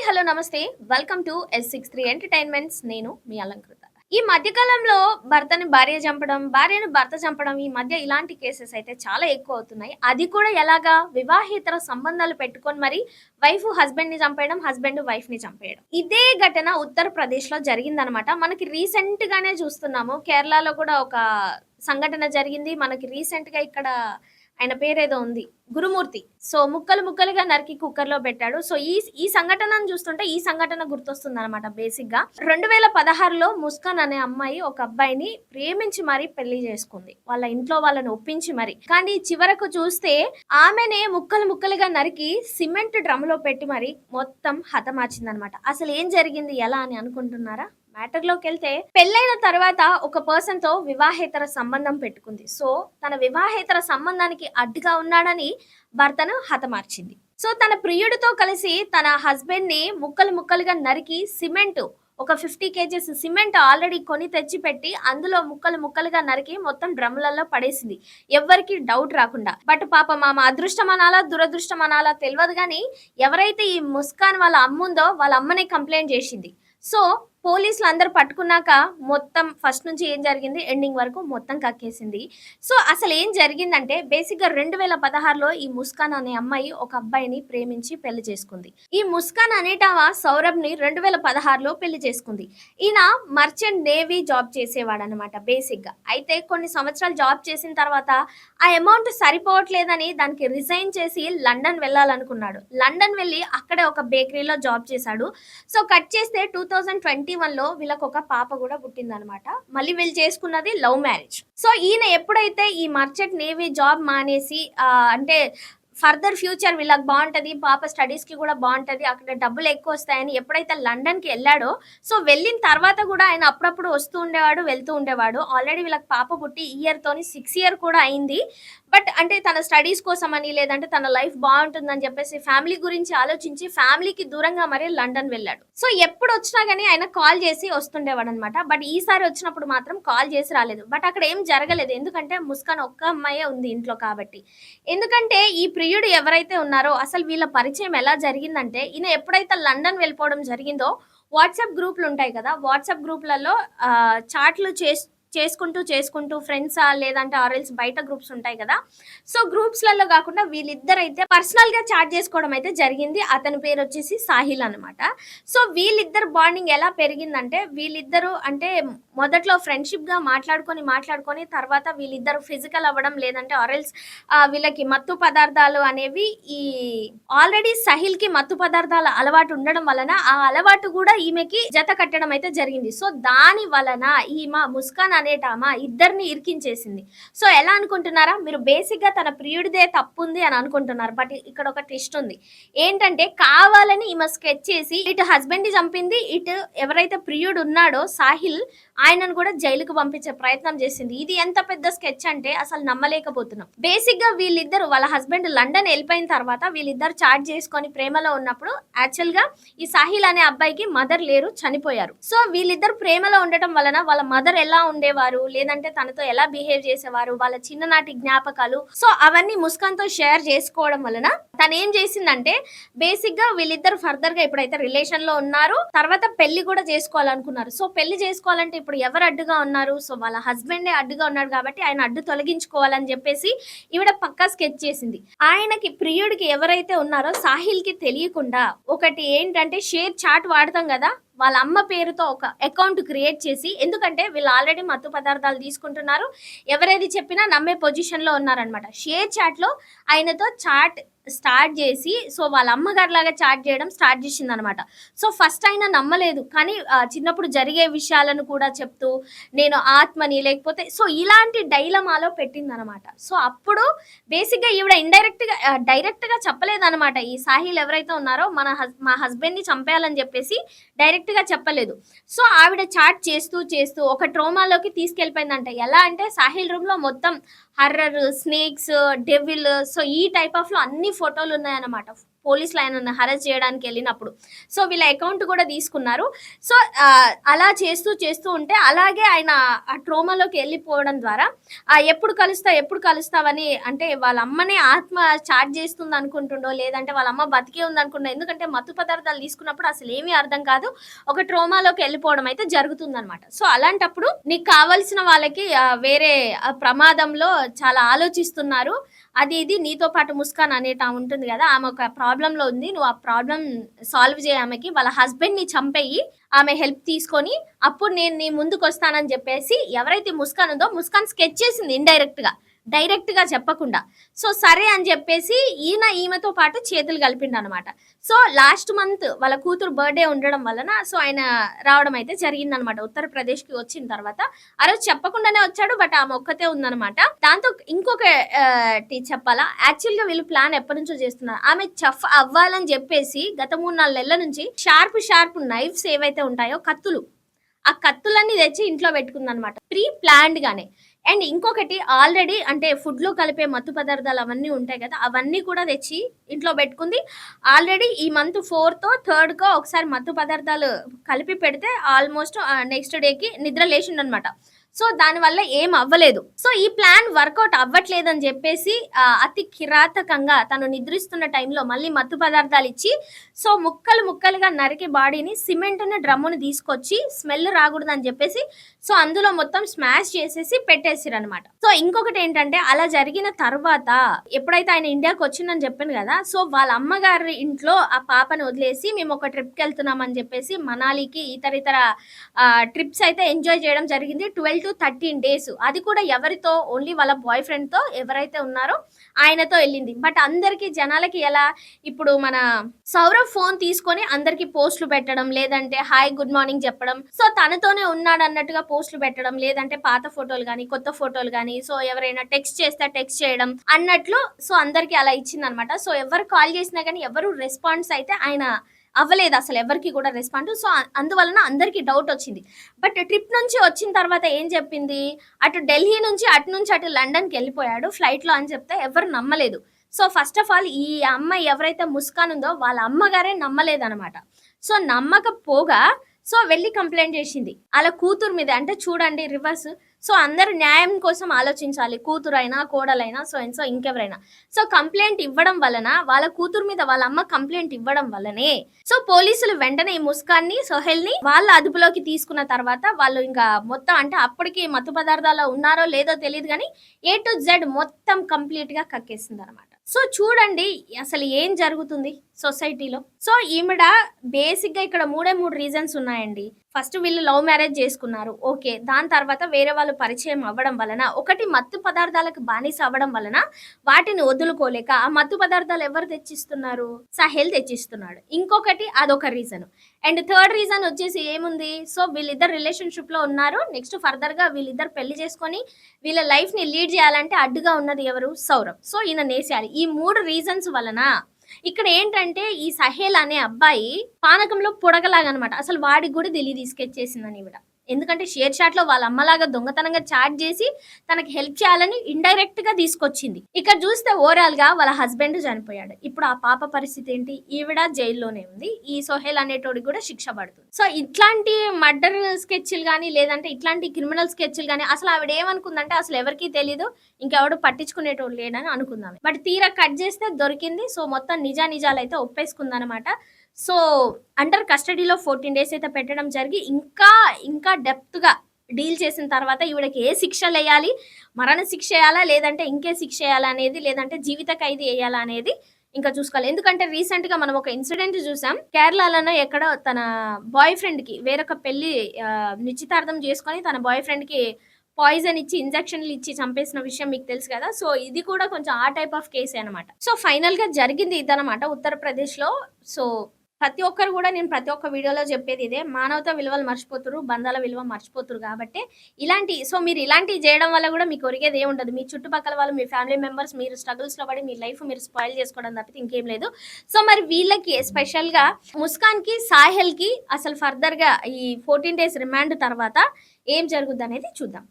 Hello నమస్తే. Welcome to S63 entertainments. నేను మీ అలంకృత. ఈ మధ్య కాలంలో భర్తని భార్య చంపడం, భార్యను భర్త చంపడం ఈ మధ్య ఇలాంటి కేసెస్ అయితే చాలా ఎక్కువ అవుతున్నాయి. అది కూడా ఎలాగా వివాహేతర సంబంధాలు పెట్టుకొని మరి హస్బెండ్‌ని చంపేయడం, హస్బెండ్ వైఫ్‌ని చంపేయడం. ఇదే ఘటన ఉత్తరప్రదేశ్‌లో జరిగిందనమాట. మనకి రీసెంట్‌గానే చూస్తున్నాము. కేరళలో కూడా ఒక సంఘటన జరిగింది. మనకి రీసెంట్‌గా ఇక్కడ ఆయన పేరేదో ఉంది. గురుమూర్తి. సో, ముక్కలు ముక్కలుగా నరికి కుక్కర్‌లో పెట్టాడు. సో, ఈ ఈ సంఘటనను చూస్తుంటే ఈ సంఘటన గుర్తొస్తుందనమాట బేసిక్‌గా. 2016లో ముస్కాన్ అనే అమ్మాయి ఒక అబ్బాయిని ప్రేమించి మరీ పెళ్లి చేసుకుంది. వాళ్ళ ఇంట్లో వాళ్ళని ఒప్పించి మరి. కానీ చివరకు చూస్తే ఆమెనే ముక్కలు ముక్కలుగా నరికి సిమెంట్ డ్రమ్‌లో పెట్టి మరి మొత్తం హతమార్చిందనమాట. అసలు ఏం జరిగింది? ఎలా అని అనుకుంటున్నారా? మ్యాటర్‌లోకెళ్తే పెళ్లైన తర్వాత ఒక పర్సన్‌తో వివాహేతర సంబంధం పెట్టుకుంది. సో, తన వివాహేతర సంబంధానికి అడ్డుగా ఉన్నాడని భర్తను హతమార్చింది. సో, తన ప్రియుడితో కలిసి తన హస్బెండ్‌ని ముక్కలు ముక్కలుగా నరికి ఒక 50 కేజీస్ సిమెంట్ ఆల్రెడీ కొని తెచ్చిపెట్టి అందులో ముక్కలు ముక్కలుగా నరికి మొత్తం డ్రమ్‌లలో పడేసింది. ఎవ్వరికీ డౌట్ రాకుండా. బట్ పాపం ఆమె అదృష్టం అనాలా, దురదృష్టం అనాలా తెలవదు గానీ ఎవరైతే ఈ ముస్కాన్ వాళ్ళ అమ్ముందో వాళ్ళ అమ్మనే కంప్లెయింట్ చేసింది. సో, పోలీసులు అందరూ పట్టుకున్నాక మొత్తం ఫస్ట్ నుంచి ఏం జరిగింది ఎండింగ్ వరకు మొత్తం కక్కేసింది. సో, అసలు ఏం జరిగిందంటే బేసిక్‌గా 2016లో ఈ ముస్కాన్ అనే అమ్మాయి ఒక అబ్బాయిని ప్రేమించి పెళ్లి చేసుకుంది. ఈ ముస్కాన్ అనేటామ సౌరభ్‌ని 2016లో పెళ్లి చేసుకుంది. ఈయన మర్చెంట్ నేవీ జాబ్ చేసేవాడనమాట బేసిక్‌గా. అయితే కొన్ని సంవత్సరాలు జాబ్ చేసిన తర్వాత ఆ అమౌంట్ సరిపోవట్లేదని దానికి రిజైన్ చేసి లండన్ వెళ్ళాలనుకున్నాడు. లండన్ వెళ్ళి అక్కడే ఒక బేకరీలో జాబ్ చేశాడు. సో, కట్ చేస్తే 2021లో వీళ్ళకొక పాప కూడా పుట్టిందనమాట. మళ్ళీ వీళ్ళు చేసుకున్నది లవ్ మ్యారేజ్. సో, ఈయన ఎప్పుడైతే ఈ మర్చెంట్ నేవీ జాబ్ మానేసి అంటే ఫర్దర్ ఫ్యూచర్ వీళ్ళకి బాగుంటది, పాప స్టడీస్‌కి కూడా బాగుంటది, అక్కడ డబ్బులు ఎక్కువ వస్తాయని ఎప్పుడైతే లండన్‌కి వెళ్ళాడో, సో, వెళ్ళిన తర్వాత కూడా ఆయన అప్పుడప్పుడు వస్తూ ఉండేవాడు, వెళ్తూ ఉండేవాడు. ఆల్రెడీ వీళ్ళకి పాప పుట్టి ఇయర్‌తోని 6 ఇయర్ కూడా అయింది. బట్ అంటే తన స్టడీస్ కోసమని లేదంటే తన లైఫ్ బాగుంటుందని చెప్పేసి ఫ్యామిలీ గురించి ఆలోచించి ఫ్యామిలీకి దూరంగా మరి లండన్ వెళ్ళాడు. సో, ఎప్పుడు వచ్చినా గానీ ఆయన కాల్ చేసి వస్తుండేవాడనమాట. బట్ ఈసారి వచ్చినప్పుడు మాత్రం కాల్ చేసి రాలేదు. బట్ అక్కడ ఏం జరగలేదు. ఎందుకంటే ముస్కాన్ ఒక్క అమ్మాయే ఉంది ఇంట్లో కాబట్టి. ఎందుకంటే ఈ ప్రియుడు ఎవరైతే ఉన్నారో అసలు వీళ్ళ పరిచయం ఎలా జరిగిందంటే ఈయన ఎప్పుడైతే లండన్ వెళ్ళిపోవడం జరిగిందో వాట్సాప్ గ్రూప్‌లు ఉంటాయి కదా! వాట్సాప్ గ్రూప్‌లలో చాట్లు చేసుకుంటూ ఫ్రెండ్సా లేదంటే ఆరెల్స్ బయట గ్రూప్స్ ఉంటాయి కదా! సో, గ్రూప్స్‌లలో గాకుండా వీళ్ళిద్దరైతే పర్సనల్‌గా చాట్ చేసుకోవడం అయితే జరిగింది. అతని పేరొచ్చేసి సాహిల్ అనమాట. సో, వీళ్ళిద్దరు బాండింగ్ ఎలా పెరిగిందంటే వీళ్ళిద్దరూ అంటే మొదట్లో ఫ్రెండ్‌షిప్‌గా మాట్లాడుకొని తర్వాత వీళ్ళిద్దరు ఫిజికల్ అవ్వడం లేదంటే ఆరెల్స్ వీళ్ళకి మత్తు పదార్థాలు అనేవి ఈ ఆల్రెడీ సహిల్‌కి మత్తు పదార్థాల అలవాటు ఉండడం వలన ఆ అలవాటు కూడా ఈమెకి జత కట్టడం అయితే జరిగింది. సో, దాని వలన ఈమె ముస్కాన్ అనేటామ ఇద్దరిని ఇరికించేసింది. సో, ఎలా అనుకుంటున్నారా? మీరు బేసిక్‌గా తన ప్రియుడిదే తప్పుంది అని అనుకుంటున్నారు. బట్ ఇక్కడ ఒక ట్విస్ట్ ఉంది. ఏంటంటే కావాలని ఈమె స్కెచ్ చేసి ఇటు హస్బెండ్‌ని చంపింది, ఇటు ఎవరైతే ప్రియుడు ఉన్నాడో సాహిల్ ఆయనను కూడా జైలుకి పంపించే ప్రయత్నం చేసింది. ఇది ఎంత పెద్ద స్కెచ్ అంటే అసలు నమ్మలేకపోతున్నాం. బేసిక్‌గా వీళ్ళిద్దరు వాళ్ళ హస్బెండ్ లండన్ వెళ్ళిపోయిన తర్వాత వీళ్ళిద్దరు చాట్ చేసుకొని ప్రేమలో ఉన్నప్పుడు యాక్చువల్‌గా ఈ సాహిల్ అనే అబ్బాయికి మదర్ లేరు, చనిపోయారు. సో, వీళ్ళిద్దరు ప్రేమలో ఉండటం వలన వాళ్ళ మదర్ ఎలా ఉండేవారు, లేదంటే తనతో ఎలా బిహేవ్ చేసేవారు, వాళ్ళ చిన్ననాటి జ్ఞాపకాలు సో, అవన్నీ ముస్కాన్‌తో షేర్ చేసుకోవడం వలన తనేం చేసిందంటే బేసిక్‌గా వీళ్ళిద్దరు ఫర్దర్‌గా ఇప్పుడైతే రిలేషన్‌లో ఉన్నారు. తర్వాత పెళ్లి కూడా చేసుకోవాలనుకున్నారు. సో, పెళ్లి చేసుకోవాలంటే ఇప్పుడు ఎవరు అడ్డుగా ఉన్నారు? సో, వాళ్ళ హస్బెండే అడ్డుగా ఉన్నాడు కాబట్టి ఆయన అడ్డు తొలగించుకోవాలని చెప్పేసి ఈవిడ పక్కా స్కెచ్ చేసింది. ఆయనకి ప్రియుడికి ఎవరైతే ఉన్నారో సాహిల్‌కి తెలియకుండా ఒకటి ఏంటంటే షేర్ చాట్ వాడతాం కదా! వాళ్ళ అమ్మ పేరుతో ఒక అకౌంట్ క్రియేట్ చేసి ఎందుకంటే వీళ్ళు ఆల్రెడీ మత్తు పదార్థాలు తీసుకుంటున్నారు. ఎవరేది చెప్పినా నమ్మే పొజిషన్‌లో ఉన్నారనమాట. షేర్ చాట్‌లో ఆయనతో చాట్ స్టార్ట్ చేసి సో, వాళ్ళ అమ్మగారిలాగా చాట్ చేయడం స్టార్ట్ చేసిందనమాట. సో, ఫస్ట్ ఆయన నమ్మలేదు. కానీ చిన్నప్పుడు జరిగే విషయాలను కూడా చెప్తూ నేను ఆత్మని లేకపోతే సో, ఇలాంటి డైలమాలో పెట్టిందనమాట. సో, అప్పుడు బేసిక్‌గా ఈవిడ డైరెక్ట్‌గా చెప్పలేదనమాట. ఈ సాహిల్ ఎవరైతే ఉన్నారో మా హస్బెండ్‌ని చంపేయాలని చెప్పేసి డైరెక్ట్‌గా చెప్పలేదు. సో, ఆవిడ చాట్ చేస్తూ ఒక ట్రోమాలోకి తీసుకెళ్ళిపోయిందంట. ఎలా అంటే సాహిల్ రూమ్‌లో మొత్తం హర్రర్, స్నేక్స్, డెవిల్ సో, ఈ టైప్ ఆఫ్‌లో అన్ని ఫోటోలున్నాయన్నమాట. పోలీసులు ఆయనను హరెస్ట్ చేయడానికి వెళ్ళినప్పుడు. సో వీళ్ళ అకౌంట్ కూడా తీసుకున్నారు. సో అలా చేస్తూ ఉంటే అలాగే ఆయన ఆ ట్రోమాలోకి వెళ్ళిపోవడం ద్వారా ఎప్పుడు కలుస్తావని అంటే వాళ్ళ అమ్మనే ఆత్మ చాట్ చేస్తుంది అనుకుంటుండో, లేదంటే వాళ్ళ అమ్మ బతికే ఉంది అనుకుంటో. ఎందుకంటే మత్తు పదార్థాలు తీసుకున్నప్పుడు అసలు ఏమీ అర్థం కాదు, ఒక ట్రోమాలోకి వెళ్ళిపోవడం అయితే జరుగుతుందన్నమాట. సో అలాంటప్పుడు నీకు కావాల్సిన వాళ్ళకి వేరే ప్రమాదంలో చాలా ఆలోచిస్తున్నారు, అది ఇది నీతో పాటు ముస్కాన్ అనేట ఉంటుంది కదా, ఆమె ఒక ప్రాబ్లంలో ఉంది, నువ్వు ఆ ప్రాబ్లం సాల్వ్ చేయ, ఆమెకి వాళ్ళ హస్బెండ్ ని చంపేయి, ఆమె హెల్ప్ తీసుకొని అప్పుడు నేను నీ ముందుకు వస్తానని చెప్పేసి ఎవరైతే ముస్కాన్ ఉందో ముస్కాన్ స్కెచ్ చేసింది ఇండైరెక్ట్ గా, డైరెక్ట్ గా చెప్పకుండా. సో సరే అని చెప్పేసి ఈమెతో పాటు చేతులు కలిపిండనమాట. సో లాస్ట్ మంత్ వాళ్ళ కూతురు బర్త్డే ఉండడం వలన సో ఆయన రావడం అయితే జరిగిందనమాట. ఉత్తరప్రదేశ్ కి వచ్చిన తర్వాత ఆ రోజు చెప్పకుండానే వచ్చాడు, బట్ ఆమె ఒక్కతే ఉందనమాట. దాంతో ఇంకొక చెప్పాలా, యాక్చువల్ గా వీళ్ళు ప్లాన్ ఎప్పటి నుంచో చేస్తున్నారు. ఆమె చెఫ్ అవ్వాలని చెప్పేసి గత 3-4 నెలల నుంచి షార్ప్ నైఫ్స్ ఏవైతే ఉంటాయో కత్తులు, ఆ కత్తులన్నీ తెచ్చి ఇంట్లో పెట్టుకుందనమాట, ప్రీ ప్లాన్డ్ గానే. అండ్ ఇంకొకటి ఆల్రెడీ అంటే ఫుడ్ లో కలిపే మత్తు పదార్థాలు అవన్నీ ఉంటాయి కదా, అవన్నీ కూడా తెచ్చి ఇంట్లో పెట్టుకుంది. ఆల్రెడీ ఈ మంత్ 4th or 3rd కో ఒకసారి మత్తు పదార్థాలు కలిపి పెడితే ఆల్మోస్ట్ నెక్స్ట్ డేకి నిద్ర లేచిండనమాట. సో దానివల్ల ఏం అవ్వలేదు. సో ఈ ప్లాన్ వర్కౌట్ అవ్వట్లేదని చెప్పేసి అతి కిరాతకంగా తను నిద్రిస్తున్న టైంలో మళ్ళీ మత్తు పదార్థాలు ఇచ్చి సో ముక్కలుగా నరికి బాడీని సిమెంట్ డ్రమ్ముని తీసుకొచ్చి స్మెల్ రాకూడదని చెప్పేసి సో అందులో మొత్తం స్మాష్ చేసేసి పెట్టేసిరు అనమాట. సో ఇంకొకటి ఏంటంటే అలా జరిగిన తర్వాత ఎప్పుడైతే ఆయన ఇండియాకి వచ్చిందని చెప్పాను కదా, సో వాళ్ళ అమ్మగారి ఇంట్లో ఆ పాపని వదిలేసి మేము ఒక ట్రిప్కి వెళ్తున్నాం అని చెప్పేసి మనాలికి ఇతర ట్రిప్స్ అయితే ఎంజాయ్ చేయడం జరిగింది. 12 to 13 days. అది కూడా ఎవరితో, ఓన్లీ వాళ్ళ బాయ్ ఫ్రెండ్ తో ఎవరైతే ఉన్నారో ఆయనతో వెళ్ళింది. బట్ అందరికి జనాలకి ఎలా, ఇప్పుడు మన సౌరవ్ ఫోన్ తీసుకొని అందరికి పోస్టులు పెట్టడం, లేదంటే హాయ్ గుడ్ మార్నింగ్ చెప్పడం, సో తనతోనే ఉన్నాడు అన్నట్టుగా పోస్టులు పెట్టడం, లేదంటే పాత ఫోటోలు కానీ కొత్త ఫోటోలు కానీ, సో ఎవరైనా టెక్స్ట్ చేస్తే టెక్స్ట్ చేయడం అన్నట్లు సో అందరికి అలా ఇచ్చింది అనమాట. సో ఎవరు కాల్ చేసినా కానీ ఎవరు రెస్పాన్స్ అయితే ఆయన అవ్వలేదు, అసలు ఎవరికి కూడా రెస్పాండ్. సో అందువలన అందరికి డౌట్ వచ్చింది. బట్ ట్రిప్ నుంచి వచ్చిన తర్వాత ఏం చెప్పింది, అటు ఢిల్లీ నుంచి అటు లండన్కి వెళ్ళిపోయాడు ఫ్లైట్లో అని చెప్తే ఎవరు నమ్మలేదు. సో ఫస్ట్ ఆఫ్ ఆల్ ఈ అమ్మాయి ఎవరైతే ముస్కాన్ ఉందో వాళ్ళ అమ్మగారే నమ్మలేదన్నమాట. సో నమ్మకపోగా సో వెళ్ళి కంప్లైంట్ చేసింది అలా కూతురు మీద. అంటే చూడండి రివర్స్. సో అందరు న్యాయం కోసం ఆలోచించాలి, కూతురైనా కోడలైనా సో ఇంకెవరైనా. సో కంప్లైంట్ ఇవ్వడం వలన వాళ్ళ కూతురు మీద వాళ్ళ అమ్మ కంప్లైంట్ ఇవ్వడం వల్లనే సో పోలీసులు వెంటనే ఈ ముస్కాన్ని సోహెల్ని వాళ్ళ అదుపులోకి తీసుకున్న తర్వాత వాళ్ళు ఇంకా మొత్తం అంటే అప్పటికి మత్తు పదార్థాలు ఉన్నారో లేదో తెలియదు కానీ A to Z మొత్తం కంప్లీట్ గా కక్కేసింది అనమాట. సో చూడండి అసలు ఏం జరుగుతుంది సొసైటీలో. సో ఈమెడ బేసిక్ గా ఇక్కడ 3 రీజన్స్ ఉన్నాయండి. ఫస్ట్ వీళ్ళు లవ్ మ్యారేజ్ చేసుకున్నారు, ఓకే. దాని తర్వాత వేరే వాళ్ళు పరిచయం అవ్వడం వలన, ఒకటి మత్తు పదార్థాలకు బానిస అవ్వడం వలన వాటిని వదులుకోలేక ఆ మత్తు పదార్థాలు ఎవరు తెచ్చిస్తున్నారు, సహెల్ తెచ్చిస్తున్నాడు. ఇంకొకటి అదొక రీజన్. అండ్ థర్డ్ రీజన్ వచ్చేసి ఏముంది, సో వీళ్ళిద్దరు రిలేషన్షిప్ లో ఉన్నారు, నెక్స్ట్ ఫర్దర్ గా వీళ్ళిద్దరు పెళ్లి చేసుకొని వీళ్ళ లైఫ్ ని లీడ్ చేయాలంటే అడ్డుగా ఉన్నది ఎవరు, సౌరవ్. సో ఈయన నేసేయాలి. ఈ 3 రీజన్స్ వలన ఇక్కడ ఏంటంటే ఈ సహేల్ అనే అబ్బాయి పానకంలో పొడగలాగనమాట. అసలు వాడికి కూడా తెలియదు తీసుకెచ్చేసిందని ఇవిడ. ఎందుకంటే షేర్ చాట్ లో వాళ్ళ అమ్మలాగా దొంగతనంగా చాట్ చేసి తనకి హెల్ప్ చేయాలని ఇండైరెక్ట్ గా తీసుకొచ్చింది. ఇక్కడ చూస్తే ఓవరాల్ గా వాళ్ళ హస్బెండ్ చనిపోయాడు. ఇప్పుడు ఆ పాప పరిస్థితి ఏంటి, ఈవిడ జైల్లోనే ఉంది, ఈ సోహెల్ అనేటోడికి కూడా శిక్ష పడుతుంది. సో ఇట్లాంటి మర్డర్ స్కెచ్లు కానీ లేదంటే ఇట్లాంటి క్రిమినల్ స్కెచ్లు కానీ అసలు ఆవిడ ఏమనుకుందంటే అసలు ఎవరికి తెలీదు, ఇంకెవడు పట్టించుకునేటోడు లేడని అనుకుందాం. బట్ తీరా కట్ చేస్తే దొరికింది. సో మొత్తం నిజాలు అయితే ఒప్పేసుకుందనమాట. సో అండర్ కస్టడీలో 14 days అయితే పెట్టడం జరిగి ఇంకా డెప్త్గా డీల్ చేసిన తర్వాత ఈవిడకి ఏ శిక్షలు వేయాలి, మరణ శిక్ష వేయాలా లేదంటే ఇంకే శిక్ష వేయాలా అనేది, లేదంటే జీవిత ఖైదీ వేయాలా అనేది ఇంకా చూసుకోవాలి. ఎందుకంటే రీసెంట్ గా మనం ఒక ఇన్సిడెంట్ చూసాం, కేరళలోనో ఎక్కడ తన బాయ్ ఫ్రెండ్ కి వేరొక పెళ్లి నిశ్చితార్థం చేసుకొని తన బాయ్ ఫ్రెండ్ కి పాయిజన్ ఇచ్చి ఇంజక్షన్లు ఇచ్చి చంపేసిన విషయం మీకు తెలుసు కదా. సో ఇది కూడా కొంచెం ఆ టైప్ ఆఫ్ కేసే అనమాట. సో ఫైనల్ గా జరిగింది ఇదనమాట ఉత్తరప్రదేశ్ లో. సో ప్రతి ఒక్కరు కూడా నేను ప్రతి ఒక్క వీడియోలో చెప్పేది ఇదే, మానవతా విలువలు మర్చిపోతురు, బంధాల విలువ మర్చిపోతురు. కాబట్టి మీరు ఇలాంటివి చేయడం వల్ల కూడా మీకు ఒరిగేది ఏముండదు. మీ చుట్టుపక్కల వాళ్ళు, మీ ఫ్యామిలీ మెంబర్స్ మీరు స్ట్రగుల్స్ లో పడి మీ లైఫ్ మీరు స్పాయిల్ చేసుకోవడం తప్పితే ఇంకేం లేదు. సో మరి వీళ్ళకి ఎస్పెషల్ గా ముస్కాన్ కి సాహెల్ కి అసలు ఫర్దర్ గా ఈ 14 days రిమాండ్ తర్వాత ఏం జరుగుద్ది అనేది చూద్దాం.